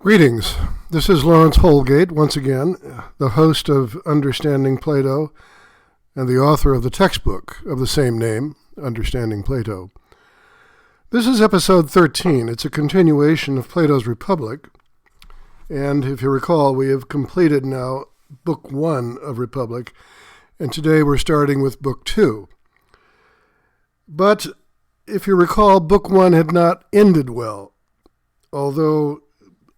Greetings. This is Lawrence Holgate, once again, the host of Understanding Plato and the author of the textbook of the same name, Understanding Plato. This is episode 13. It's a continuation of Plato's Republic, and if you recall, we have completed now Book 1 of Republic, and today we're starting with Book 2. But if you recall, Book 1 had not ended well, although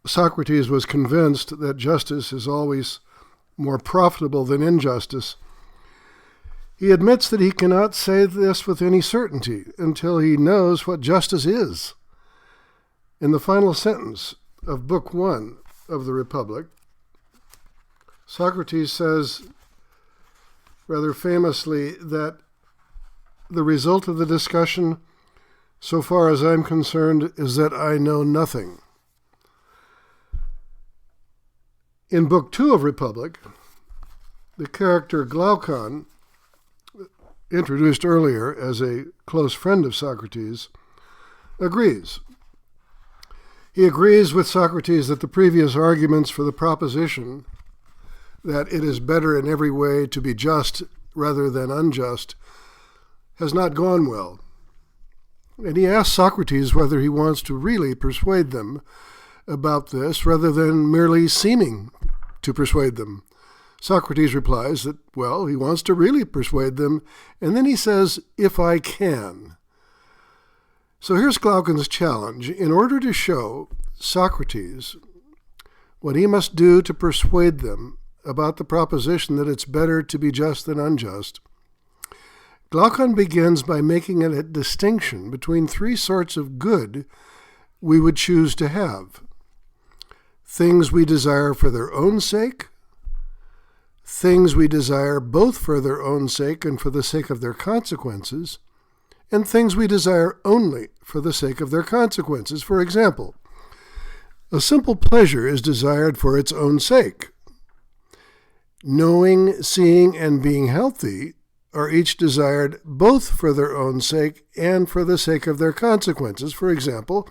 Socrates was convinced that justice is always more profitable than injustice. He admits that he cannot say this with any certainty until he knows what justice is. In the final sentence of Book 1 of the Republic, Socrates says rather famously that the result of the discussion, so far as I'm concerned, is that I know nothing. In Book 2 of Republic, the character Glaucon, introduced earlier as a close friend of Socrates, agrees. He agrees with Socrates that the previous arguments for the proposition that it is better in every way to be just rather than unjust has not gone well. And he asks Socrates whether he wants to really persuade them about this rather than merely seeming to persuade them. Socrates replies that, well, he wants to really persuade them, and then he says, if I can. So here's Glaucon's challenge. In order to show Socrates what he must do to persuade them about the proposition that it's better to be just than unjust, Glaucon begins by making a distinction between three sorts of good we would choose to have. Things we desire for their own sake, things we desire both for their own sake and for the sake of their consequences, and things we desire only for the sake of their consequences. For example, a simple pleasure is desired for its own sake. Knowing, seeing, and being healthy are each desired both for their own sake and for the sake of their consequences. For example,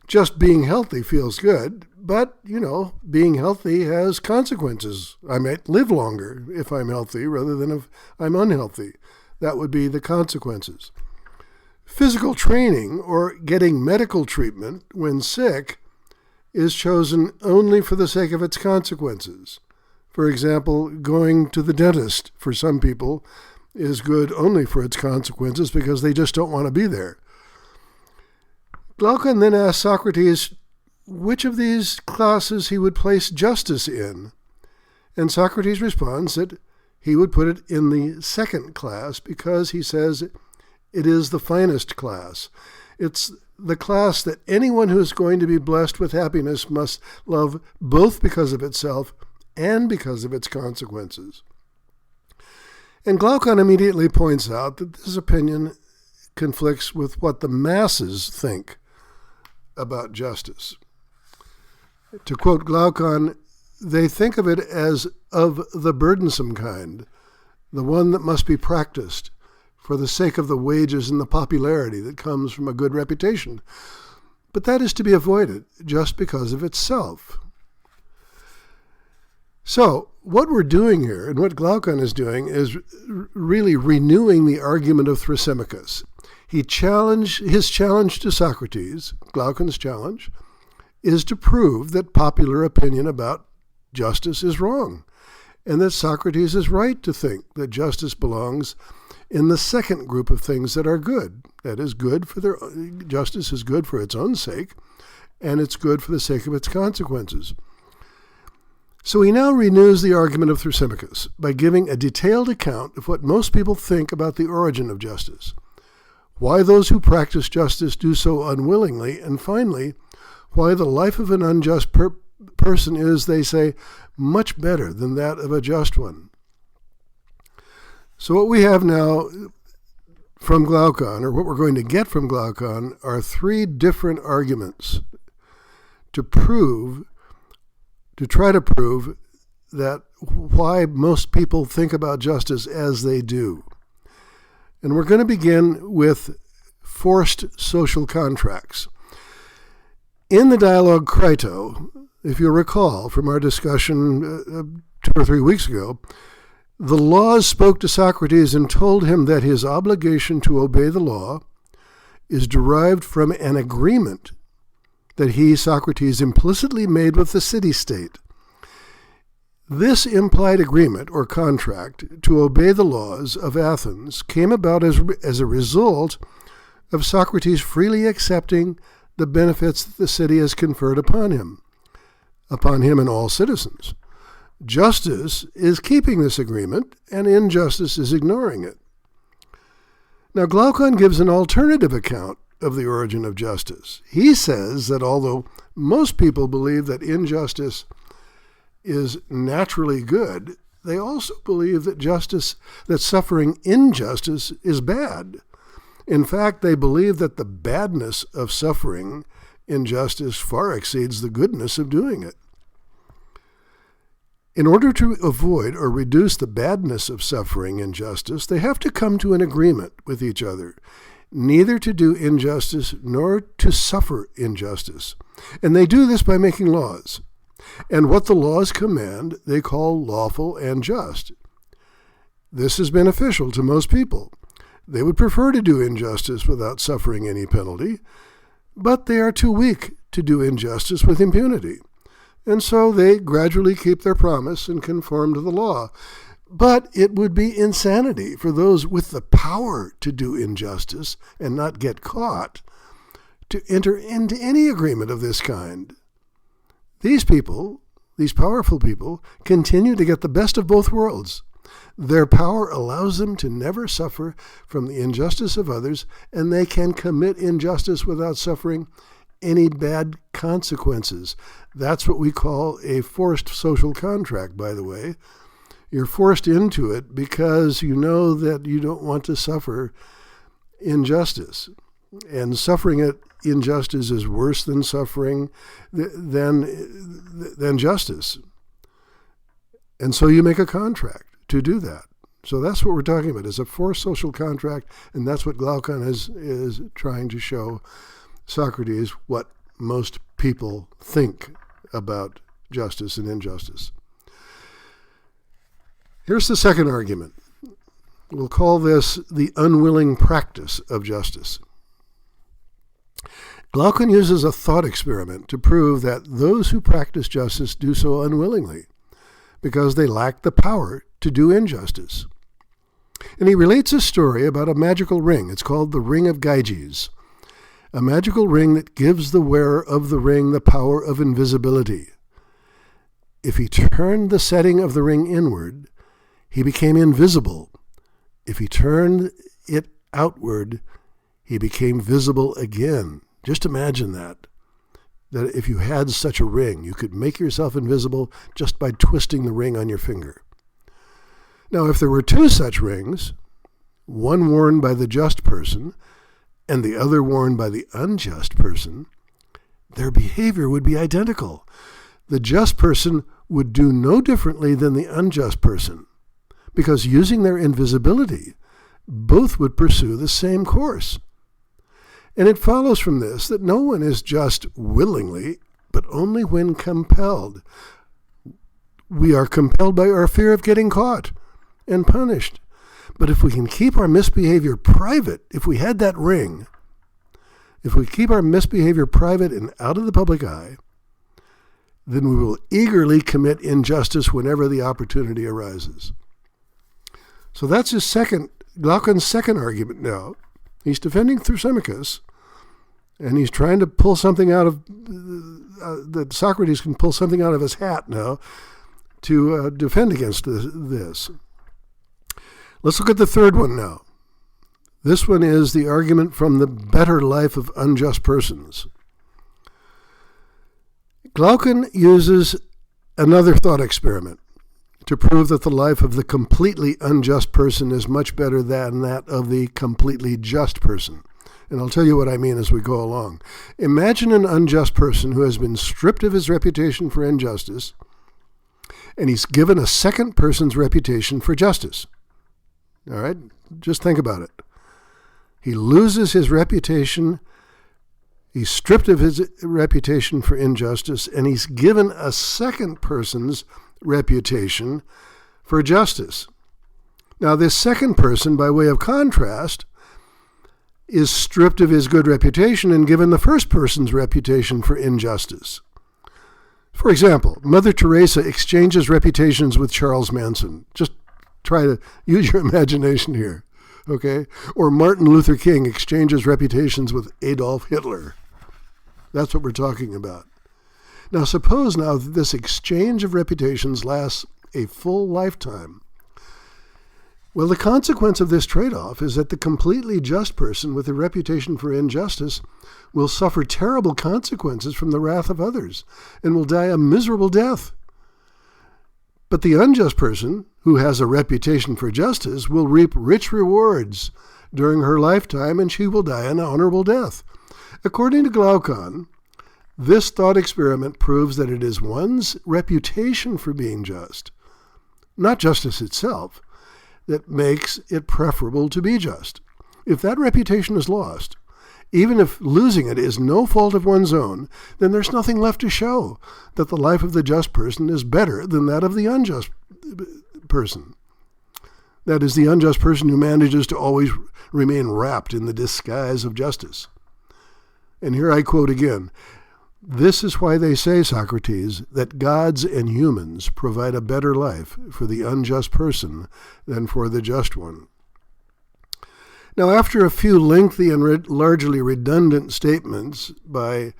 just being healthy feels good, but, being healthy has consequences. I might live longer if I'm healthy rather than if I'm unhealthy. That would be the consequences. Physical training or getting medical treatment when sick is chosen only for the sake of its consequences. For example, going to the dentist for some people is good only for its consequences because they just don't want to be there. Glaucon then asks Socrates which of these classes he would place justice in, and Socrates responds that he would put it in the second class because he says it is the finest class. It's the class that anyone who is going to be blessed with happiness must love both because of itself and because of its consequences. And Glaucon immediately points out that this opinion conflicts with what the masses think about justice. To quote Glaucon, they think of it as of the burdensome kind, the one that must be practiced for the sake of the wages and the popularity that comes from a good reputation. But that is to be avoided just because of itself. So, what we're doing here, and what Glaucon is doing, is really renewing the argument of Thrasymachus. His challenge to Socrates, Glaucon's challenge, is to prove that popular opinion about justice is wrong, and that Socrates is right to think that justice belongs in the second group of things that are good. That is, justice is good for its own sake, and it's good for the sake of its consequences. So he now renews the argument of Thrasymachus by giving a detailed account of what most people think about the origin of justice, why those who practice justice do so unwillingly, and finally, why the life of an unjust person is, they say, much better than that of a just one. So what we have now from Glaucon, or what we're going to get from Glaucon, are three different arguments to try to prove that why most people think about justice as they do. And we're going to begin with forced social contracts. In the dialogue Crito, if you'll recall from our discussion 2 or 3 weeks ago, the laws spoke to Socrates and told him that his obligation to obey the law is derived from an agreement that he, Socrates, implicitly made with the city-state. This implied agreement or contract to obey the laws of Athens came about as a result of Socrates freely accepting the benefits that the city has conferred upon him and all citizens. Justice is keeping this agreement, and injustice is ignoring it. Now, Glaucon gives an alternative account of the origin of justice. He says that although most people believe that injustice is naturally good, they also believe that suffering injustice is bad. In fact, they believe that the badness of suffering injustice far exceeds the goodness of doing it. In order to avoid or reduce the badness of suffering injustice, they have to come to an agreement with each other, neither to do injustice nor to suffer injustice. And they do this by making laws. And what the laws command, they call lawful and just. This is beneficial to most people. They would prefer to do injustice without suffering any penalty, but they are too weak to do injustice with impunity. And so they gradually keep their promise and conform to the law. But it would be insanity for those with the power to do injustice and not get caught to enter into any agreement of this kind. These people, these powerful people, continue to get the best of both worlds. Their power allows them to never suffer from the injustice of others, and they can commit injustice without suffering any bad consequences. That's what we call a forced social contract, by the way. You're forced into it because you know that you don't want to suffer injustice. And suffering injustice is worse than suffering than justice. And so you make a contract to do that. So that's what we're talking about, is a forced social contract, and that's what Glaucon is trying to show Socrates what most people think about justice and injustice. Here's the second argument. We'll call this the unwilling practice of justice. Glaucon uses a thought experiment to prove that those who practice justice do so unwillingly because they lack the power to do injustice. And he relates a story about a magical ring. It's called the Ring of Gyges, a magical ring that gives the wearer of the ring the power of invisibility. If he turned the setting of the ring inward, he became invisible. If he turned it outward, he became visible again. Just imagine that if you had such a ring, you could make yourself invisible just by twisting the ring on your finger. Now, if there were two such rings, one worn by the just person and the other worn by the unjust person, their behavior would be identical. The just person would do no differently than the unjust person, because using their invisibility, both would pursue the same course. And it follows from this that no one is just willingly, but only when compelled. We are compelled by our fear of getting caught and punished. But if we can keep our misbehavior private, if we had that ring, if we keep our misbehavior private and out of the public eye, then we will eagerly commit injustice whenever the opportunity arises. So that's Glaucon's second argument now. He's defending Thrasymachus, and he's trying to pull something out of, that Socrates can pull something out of his hat now to defend against this. Let's look at the third one now. This one is the argument from the better life of unjust persons. Glaucon uses another thought experiment to prove that the life of the completely unjust person is much better than that of the completely just person. And I'll tell you what I mean as we go along. Imagine an unjust person who has been stripped of his reputation for injustice, and he's given a second person's reputation for justice. All right? Just think about it. He loses his reputation He's stripped of his reputation for injustice, and he's given a second person's reputation for justice. Now, this second person, by way of contrast, is stripped of his good reputation and given the first person's reputation for injustice. For example, Mother Teresa exchanges reputations with Charles Manson. Just try to use your imagination here, okay? Or Martin Luther King exchanges reputations with Adolf Hitler. That's what we're talking about. Now, suppose now that this exchange of reputations lasts a full lifetime. Well, the consequence of this trade-off is that the completely just person with a reputation for injustice will suffer terrible consequences from the wrath of others and will die a miserable death. But the unjust person who has a reputation for justice will reap rich rewards during her lifetime, and she will die an honorable death. According to Glaucon, this thought experiment proves that it is one's reputation for being just, not justice itself, that makes it preferable to be just. If that reputation is lost, even if losing it is no fault of one's own, then there's nothing left to show that the life of the just person is better than that of the unjust person. That is, the unjust person who manages to always remain wrapped in the disguise of justice. And here I quote again, "This is why they say, Socrates, that gods and humans provide a better life for the unjust person than for the just one." Now, after a few lengthy and largely redundant statements by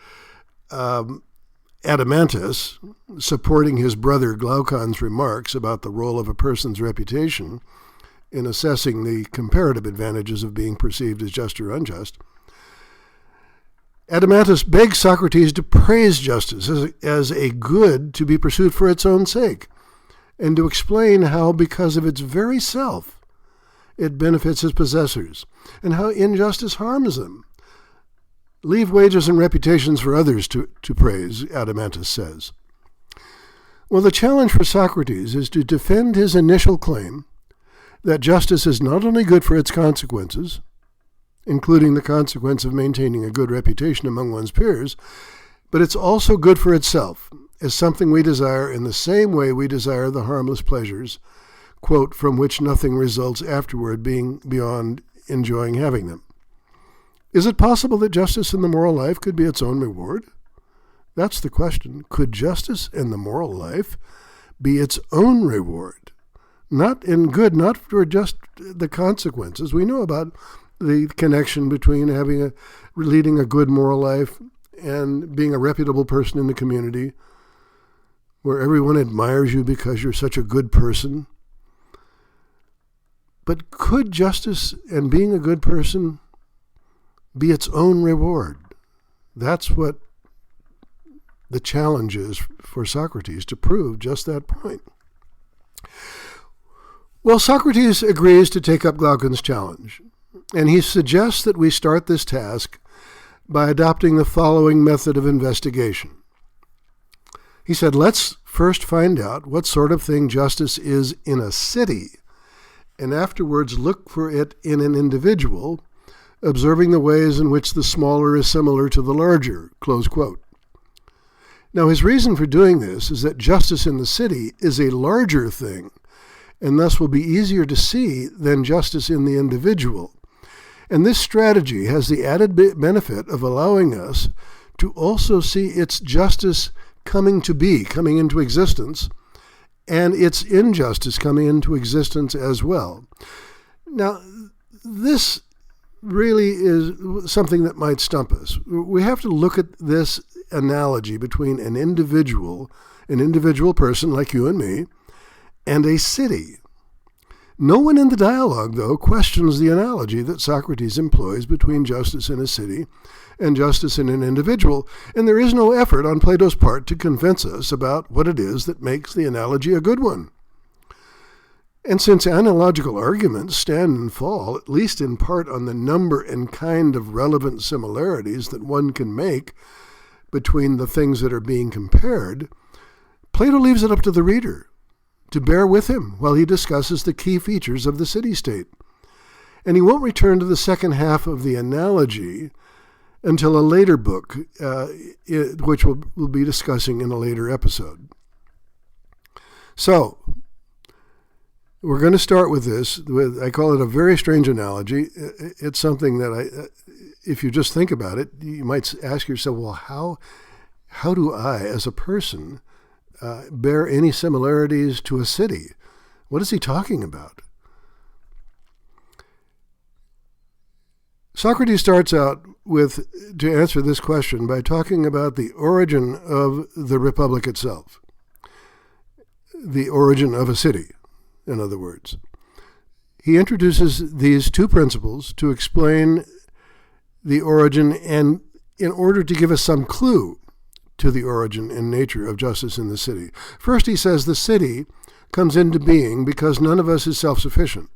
Adeimantus, supporting his brother Glaucon's remarks about the role of a person's reputation in assessing the comparative advantages of being perceived as just or unjust, Adeimantus begs Socrates to praise justice as a good to be pursued for its own sake, and to explain how, because of its very self, it benefits its possessors, and how injustice harms them. Leave wages and reputations for others to praise, Adeimantus says. Well, the challenge for Socrates is to defend his initial claim that justice is not only good for its consequences, including the consequence of maintaining a good reputation among one's peers, but it's also good for itself, as something we desire in the same way we desire the harmless pleasures, quote, "from which nothing results afterward being beyond enjoying having them." Is it possible that justice in the moral life could be its own reward? That's the question. Could justice in the moral life be its own reward? Not in good, not for just the consequences. We know about the connection between leading a good moral life and being a reputable person in the community, where everyone admires you because you're such a good person. But could justice and being a good person be its own reward? That's what the challenge is for Socrates, to prove just that point. Well, Socrates agrees to take up Glaucon's challenge, and he suggests that we start this task by adopting the following method of investigation. He said, let's first find out what sort of thing justice is in a city, and afterwards look for it in an individual, observing the ways in which the smaller is similar to the larger, close quote. Now, his reason for doing this is that justice in the city is a larger thing, and thus will be easier to see than justice in the individual. And this strategy has the added benefit of allowing us to also see its justice coming into existence, and its injustice coming into existence as well. Now, this really is something that might stump us. We have to look at this analogy between an individual person like you and me, and a city. No one in the dialogue, though, questions the analogy that Socrates employs between justice in a city and justice in an individual, and there is no effort on Plato's part to convince us about what it is that makes the analogy a good one. And since analogical arguments stand and fall, at least in part, on the number and kind of relevant similarities that one can make between the things that are being compared, Plato leaves it up to the reader to bear with him while he discusses the key features of the city-state. And he won't return to the second half of the analogy until a later book, which we'll be discussing in a later episode. So, we're going to start with this. I call it a very strange analogy. It's something that if you just think about it, you might ask yourself, well, how do I, as a person, bear any similarities to a city? What is he talking about? Socrates starts out to answer this question by talking about the origin of the republic itself, the origin of a city, in other words. He introduces these two principles to explain the origin and in order to give us some clue to the origin and nature of justice in the city. First, he says the city comes into being because none of us is self-sufficient,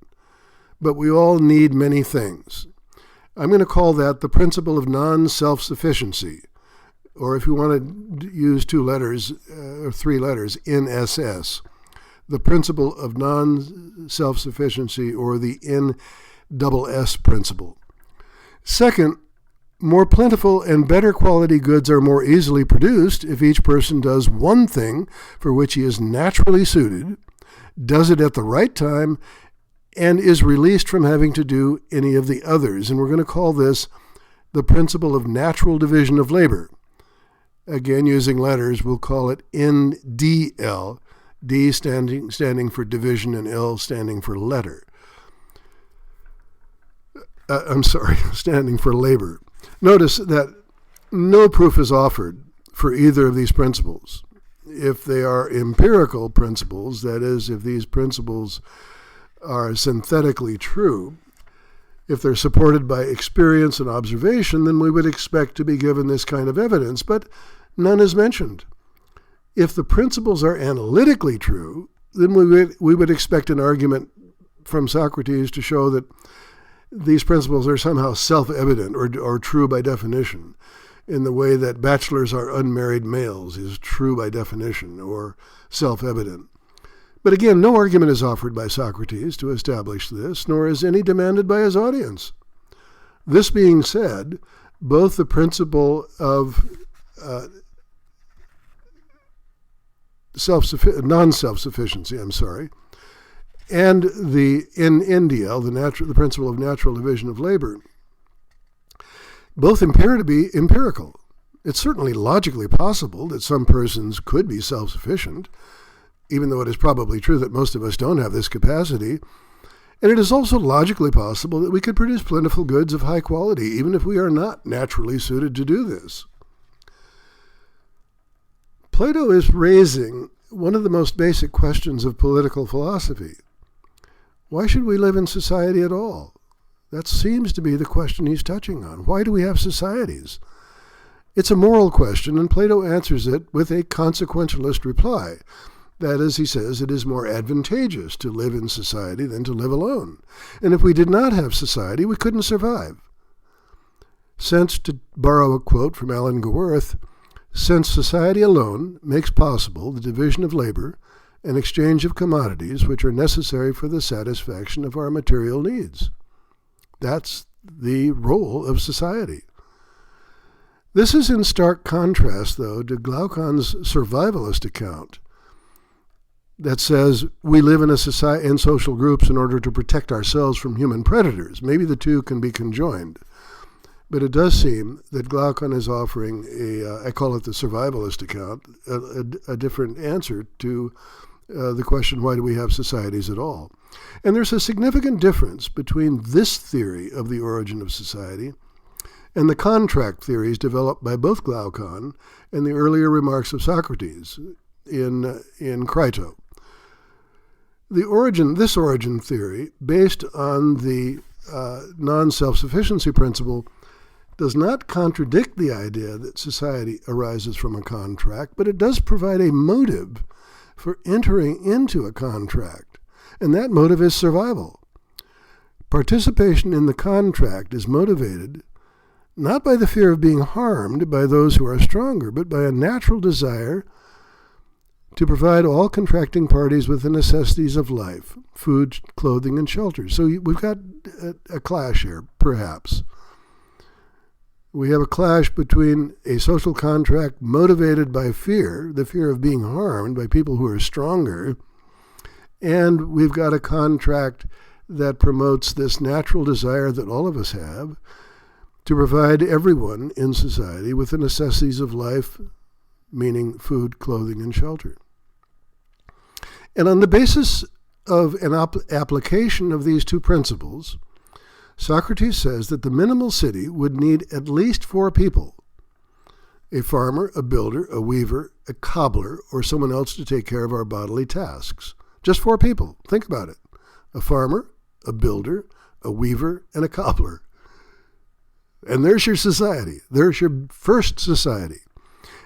but we all need many things. I'm going to call that the principle of non-self-sufficiency, or if you want to use 2 letters or 3 letters, NSS, the principle of non-self-sufficiency, or the NSS principle. Second, more plentiful and better quality goods are more easily produced if each person does one thing for which he is naturally suited, does it at the right time, and is released from having to do any of the others. And we're going to call this the principle of natural division of labor. Again, using letters, we'll call it NDL, D standing for division and L standing for letter. Standing for labor. Notice that no proof is offered for either of these principles. If they are empirical principles, that is, if these principles are synthetically true, if they're supported by experience and observation, then we would expect to be given this kind of evidence, but none is mentioned. If the principles are analytically true, then we would expect an argument from Socrates to show that these principles are somehow self-evident or true by definition, in the way that bachelors are unmarried males is true by definition or self-evident. But again, no argument is offered by Socrates to establish this, nor is any demanded by his audience. This being said, both in non-self-sufficiency, and the NDL, the principle of natural division of labor, both appear to be empirical. It's certainly logically possible that some persons could be self-sufficient, even though it is probably true that most of us don't have this capacity. And it is also logically possible that we could produce plentiful goods of high quality, even if we are not naturally suited to do this. Plato is raising one of the most basic questions of political philosophy. Why should we live in society at all? That seems to be the question he's touching on. Why do we have societies? It's a moral question, and Plato answers it with a consequentialist reply. That is, he says, it is more advantageous to live in society than to live alone. And if we did not have society, we couldn't survive. Since, to borrow a quote from Alan Gaworth, since society alone makes possible the division of labor and exchange of commodities which are necessary for the satisfaction of our material needs. That's the role of society. This is in stark contrast, though, to Glaucon's survivalist account that says we live in social groups in order to protect ourselves from human predators. Maybe the two can be conjoined. But it does seem that Glaucon is offering I call it the survivalist account, a different answer to the question, why do we have societies at all? And there's a significant difference between this theory of the origin of society and the contract theories developed by both Glaucon and the earlier remarks of Socrates in Crito. This origin theory, based on the non-self-sufficiency principle, does not contradict the idea that society arises from a contract, but it does provide a motive for entering into a contract, and that motive is survival. Participation in the contract is motivated not by the fear of being harmed by those who are stronger, but by a natural desire to provide all contracting parties with the necessities of life, food, clothing, and shelter. So we've got a clash here, perhaps. We have a clash between a social contract motivated by fear, the fear of being harmed by people who are stronger, and we've got a contract that promotes this natural desire that all of us have to provide everyone in society with the necessities of life, meaning food, clothing, and shelter. And on the basis of an application of these two principles, Socrates says that the minimal city would need at least 4 people: a farmer, a builder, a weaver, a cobbler, or someone else to take care of our bodily tasks. Just 4 people. Think about it. A farmer, a builder, a weaver, and a cobbler. And there's your society. There's your first society.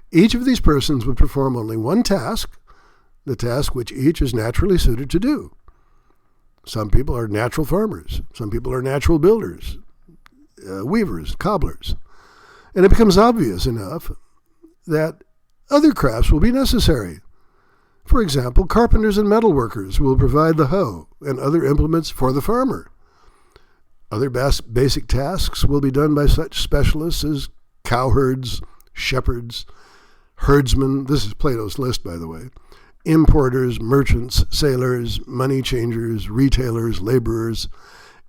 Each of these persons would perform only one task, the task which each is naturally suited to do. Some people are natural farmers. Some people are natural builders, weavers, cobblers. And it becomes obvious enough that other crafts will be necessary. For example, carpenters and metalworkers will provide the hoe and other implements for the farmer. Other basic tasks will be done by such specialists as cowherds, shepherds, herdsmen. This is Plato's list, by the way. Importers, merchants, sailors, money changers, retailers, laborers,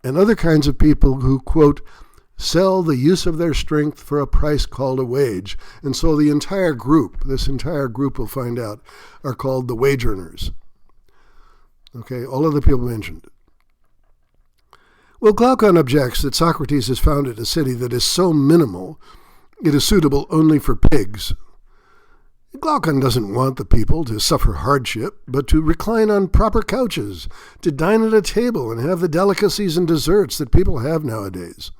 and other kinds of people who, quote, sell the use of their strength for a price called a wage. And so the entire group, this entire group we'll find out, are called the wage earners. Okay, all of the people mentioned. Well, Glaucon objects that Socrates has founded a city that is so minimal it is suitable only for pigs. Glaucon doesn't want the people to suffer hardship, but to recline on proper couches, to dine at a table and have the delicacies and desserts that people have nowadays.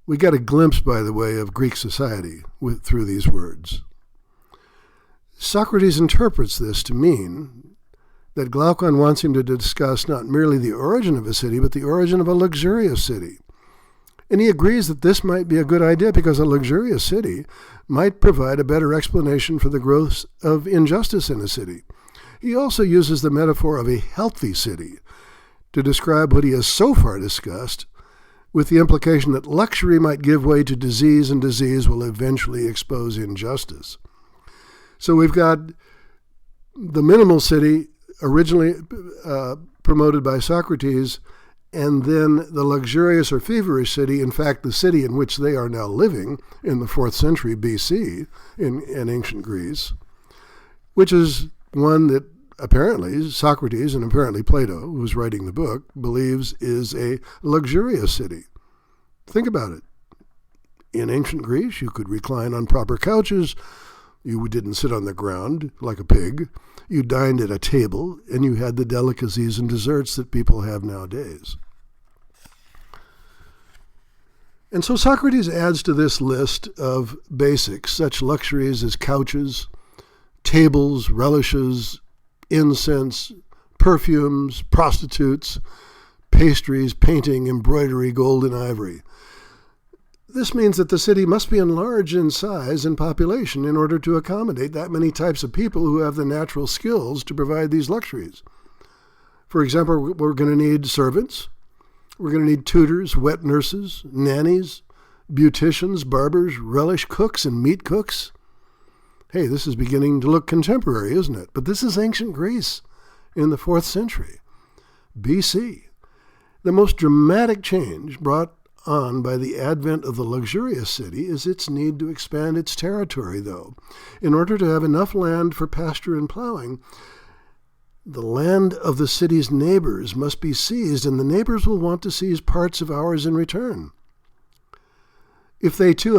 We get a glimpse, by the way, of Greek society through these words. Socrates interprets this to mean that Glaucon wants him to discuss not merely the origin of a city, but the origin of a luxurious city. And he agrees that this might be a good idea because a luxurious city might provide a better explanation for the growth of injustice in a city. He also uses the metaphor of a healthy city to describe what he has so far discussed, with the implication that luxury might give way to disease and disease will eventually expose injustice. So we've got the minimal city originally promoted by Socrates, and then the luxurious or feverish city, in fact, the city in which they are now living in the 4th century BC in ancient Greece, which is one that apparently Socrates and apparently Plato, who's writing the book, believes is a luxurious city. Think about it. In ancient Greece, you could recline on proper couches. You didn't sit on the ground like a pig. You dined at a table, and you had the delicacies and desserts that people have nowadays. And so Socrates adds to this list of basics, such luxuries as couches, tables, relishes, incense, perfumes, prostitutes, pastries, painting, embroidery, gold, and ivory. This means that the city must be enlarged in size and population in order to accommodate that many types of people who have the natural skills to provide these luxuries. For example, we're going to need servants. We're going to need tutors, wet nurses, nannies, beauticians, barbers, relish cooks, and meat cooks. Hey, this is beginning to look contemporary, isn't it? But this is ancient Greece in the 4th century BC. The most dramatic change brought on by the advent of the luxurious city is its need to expand its territory, though. In order to have enough land for pasture and plowing, the land of the city's neighbors must be seized, and the neighbors will want to seize parts of ours in return. If they too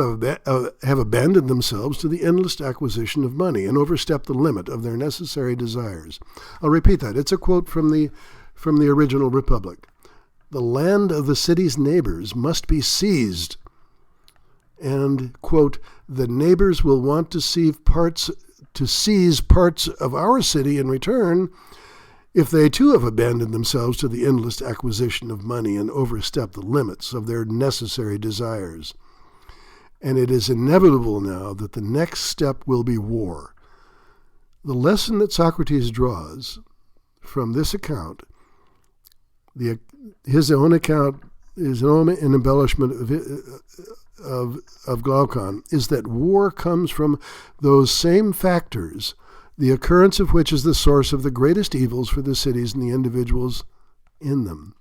have abandoned themselves to the endless acquisition of money and overstepped the limit of their necessary desires. I'll repeat that. It's a quote from the original Republic. The land of the city's neighbors must be seized, and, quote, the neighbors will want to seize parts of our city in return if they too have abandoned themselves to the endless acquisition of money and overstepped the limits of their necessary desires. And it is inevitable now that the next step will be war. The lesson that Socrates draws from this account, his own embellishment of Glaucon is that war comes from those same factors, the occurrence of which is the source of the greatest evils for the cities and the individuals in them.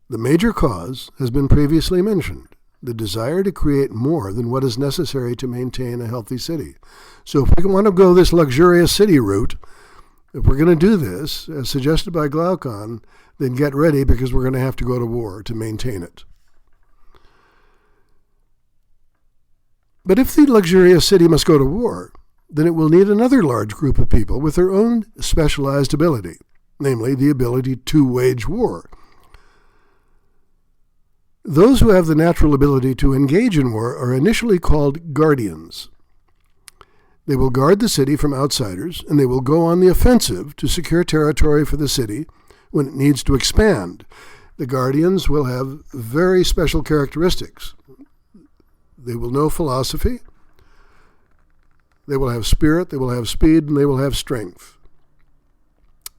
The major cause has been previously mentioned, the desire to create more than what is necessary to maintain a healthy city. So if we want to go this luxurious city route, if we're going to do this, as suggested by Glaucon, then get ready because we're going to have to go to war to maintain it. But if the luxurious city must go to war, then it will need another large group of people with their own specialized ability, namely the ability to wage war. Those who have the natural ability to engage in war are initially called guardians. They will guard the city from outsiders, and they will go on the offensive to secure territory for the city when it needs to expand. The guardians will have very special characteristics. They will know philosophy, they will have spirit, they will have speed, and they will have strength.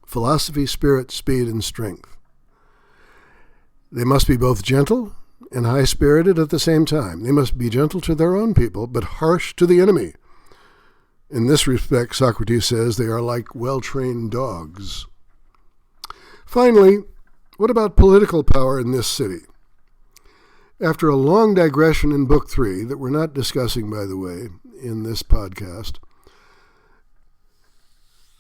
Philosophy, spirit, speed, and strength. They must be both gentle and high-spirited at the same time. They must be gentle to their own people, but harsh to the enemy. In this respect, Socrates says they are like well-trained dogs. Finally, what about political power in this city? After a long digression in Book 3, that we're not discussing, by the way, in this podcast,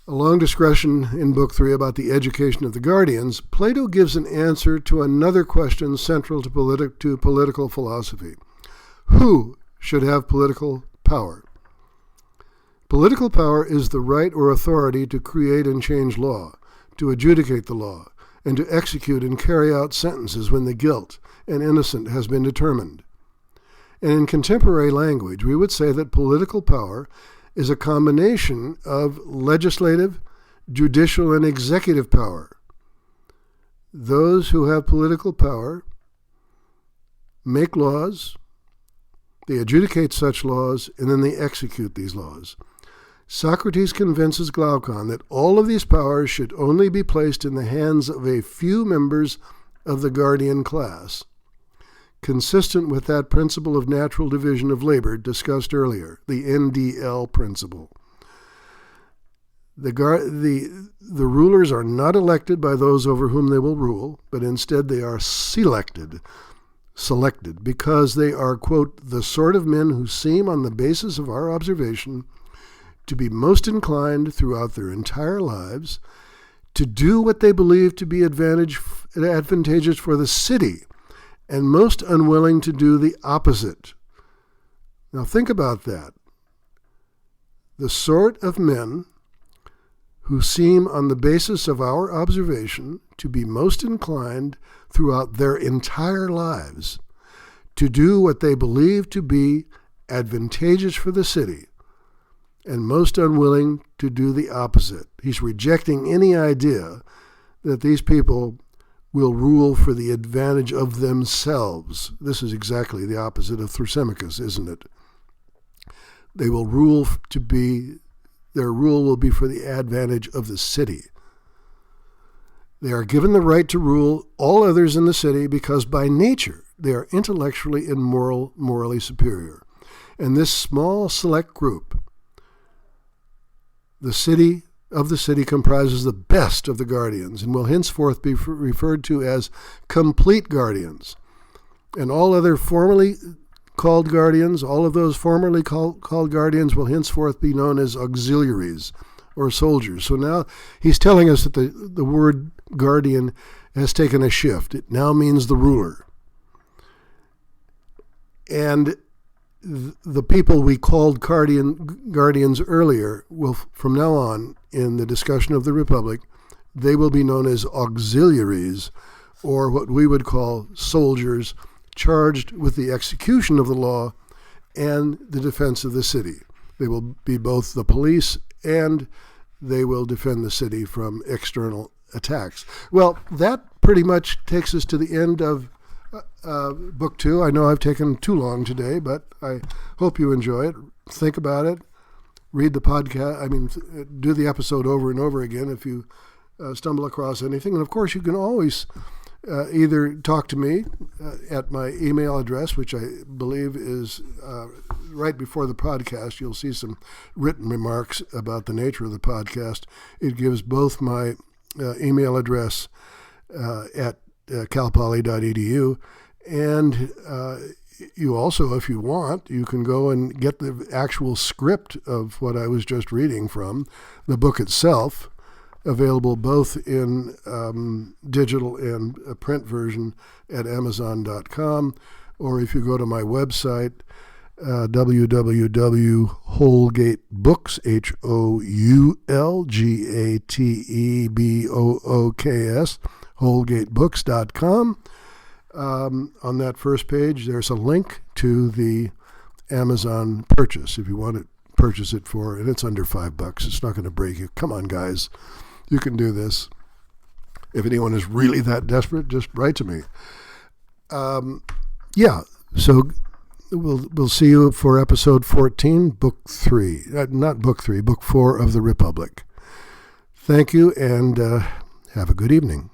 a long discussion in Book 3 about the education of the guardians, Plato gives an answer to another question central to political philosophy. Who should have political power? Political power is the right or authority to create and change law, to adjudicate the law, and to execute and carry out sentences when the guilt and innocent has been determined. And in contemporary language, we would say that political power is a combination of legislative, judicial, and executive power. Those who have political power make laws, they adjudicate such laws, and then they execute these laws. Socrates convinces Glaucon that all of these powers should only be placed in the hands of a few members of the guardian class, consistent with that principle of natural division of labor discussed earlier, the NDL principle. The rulers are not elected by those over whom they will rule, but instead they are selected because they are, quote, the sort of men who seem, on the basis of our observation, to be most inclined throughout their entire lives to do what they believe to be advantageous for the city, and most unwilling to do the opposite. Now think about that. The sort of men who seem, on the basis of our observation, to be most inclined throughout their entire lives to do what they believe to be advantageous for the city, and most unwilling to do the opposite. He's rejecting any idea that these people will rule for the advantage of themselves. This is exactly the opposite of Thrasymachus, isn't it? They will rule their rule will be for the advantage of the city. They are given the right to rule all others in the city because by nature they are intellectually and morally superior. And this small select group, the city comprises the best of the guardians and will henceforth be referred to as complete guardians. And all other formerly called guardians, all of those formerly called guardians will henceforth be known as auxiliaries or soldiers. So now he's telling us that the word guardian has taken a shift. It now means the ruler. And the people we called guardians earlier will, from now on, in the discussion of the Republic, they will be known as auxiliaries, or what we would call soldiers, charged with the execution of the law and the defense of the city. They will be both the police and they will defend the city from external attacks. Well, that pretty much takes us to the end of Book 2. I know I've taken too long today, but I hope you enjoy it. Think about it. Read the podcast. Do the episode over and over again if you stumble across anything. And of course, you can always either talk to me at my email address, which I believe is right before the podcast. You'll see some written remarks about the nature of the podcast. It gives both my email address at calpoly.edu, and you also, if you want, you can go and get the actual script of what I was just reading from, the book itself, available both in digital and a print version at Amazon.com, or if you go to my website, www.houlgatebooks, HOULGATEBOOKS, houlgatebooks.com. On that first page, there's a link to the Amazon purchase if you want to purchase it for, and it's under $5. It's not going to break you. Come on, guys. You can do this. If anyone is really that desperate, just write to me. So we'll see you for episode 14, book 3. Not book 3, book 4 of the Republic. Thank you, and have a good evening.